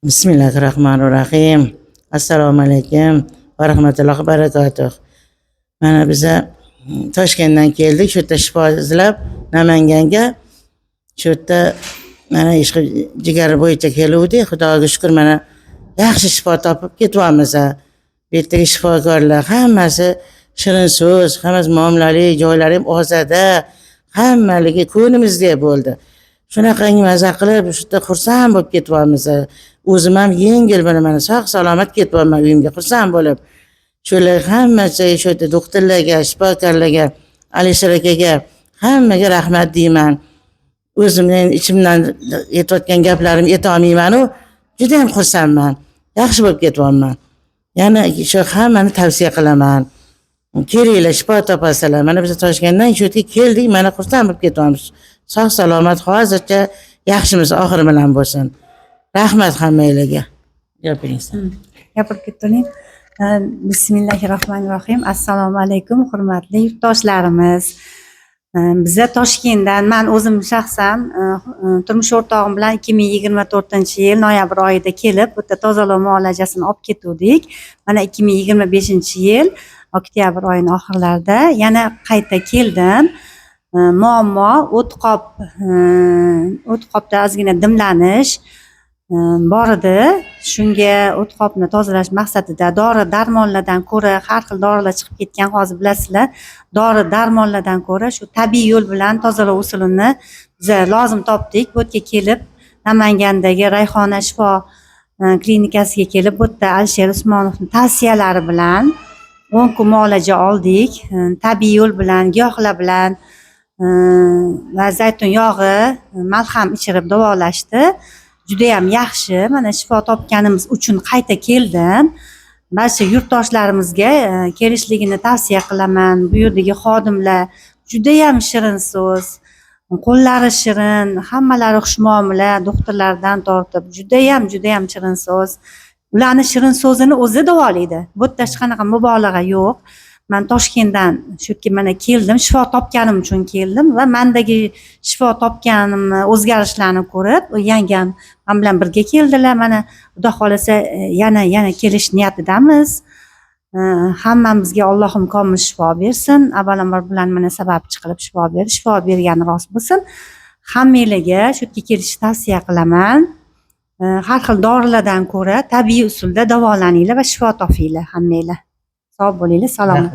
Bismillahirrahmanirrahim. Assalomu alaykum va rahmatullohi va barakatuh. Mana biza Toshkentdan keldik, shu yerda shifo izlab Namanganga. Shu yerda mana ishqi jigar bo'yicha keluvdik. Xudoga shukr, mana yaxshi shifo topib ketyapmiz. Bu yerdagi shifokorlar hammasi shirin so'z, hammasi muomalali, joylari ham ozada, hammaligi ko'nglimizga bo'ldi. Shunaqangi maza qilib, shu yerda xursand bo'lib ketyapmiz. O'zim ham yengil mana sog' salomat ketyapman uyimga xursand bo'lib. Shular hammasi shu yerda doktorlarga, shifokorlarga, Alisher akaga hammaga rahmat deyman. O'zimning ichimdan aytayotgan gaplarimni ayta olmayman-u, juda ham xursandman. Yaxshi bo'lib ketyapman. Yana shu hammani tavsiya qilaman. Kelinglar, shifo topasizlar. Mana biz Toshkentdan shu yerga keldik, mana xursand bo'lib ketyapmiz. Sog' salomat hozircha yaxshimiz oxiri bilan bo'lsin. Rahmat hammanglarga. Gapirib ketdim. Bismillahirrohmanirrohim. Assalomu alaykum, hurmatli yurtdoshlarimiz. Biza Toshkentdan, men o'zim shaxsan turmush o'rtog'im bilan 2024-yil noyabr oyida kelib, bu yerda tozalov muolajasini olib ketdik. Mana 2025-yil oktyabr oyining oxirlarida yana qayta keldim. Muammo o'tqopda ozgina dimlanish bor edi. Shunga o'tqopni tozalash maqsadida dori darmonlardan ko'ra, har xil dorilar chiqib ketgan, hozir bilasizlar. Dori darmonlardan ko'ra shu tabiiy yo'l bilan tozalash usulini biz lozim topdik. Bu yerga kelib, Namangandagi Rayhona shifo klinikasiga kelib, bu yerda Alisher Usmonovning tavsiyalari bilan 10 kun muolaja oldik. Tabiiy yo'l bilan, giyohlar bilan va zaytun yog'i, malham ichirib davolashdi. Juda ham yaxshi. Mana shifo topganimiz uchun qayta keldim. Barcha yurtdoshlarimizga kelishligini tavsiya qilaman. Bu yerdagi xodimlar juda ham shirin so'z, qo'llari shirin, hammalari xushmuomala, doktorlardan tortib juda ham shirin so'z. Ularni shirin so'zini o'zi davolaydi. Bu yerda hech qanaqa mubolag'a yo'q. Men Toshkentdan shu yerga mana keldim, shifo topganim uchun keldim va mendagi shifo topganimni o'zgarishlarni ko'rib, yangam men bilan birga keldilar. Mana Xudo xolasa yana kelish niyatidamiz. Hammamizga Allohim komil shifo bersin. Avvalambor bularni mana sababchi qilib shifo berdi. Shifo bergani rost bo'lsin. Hammanglarga shu yerga kelishni tavsiya qilaman. Har xil dorilardan ko'ra tabiiy usulda davolaninglar va shifo topinglar hammanglar. Sog' bo'linglar, salomat.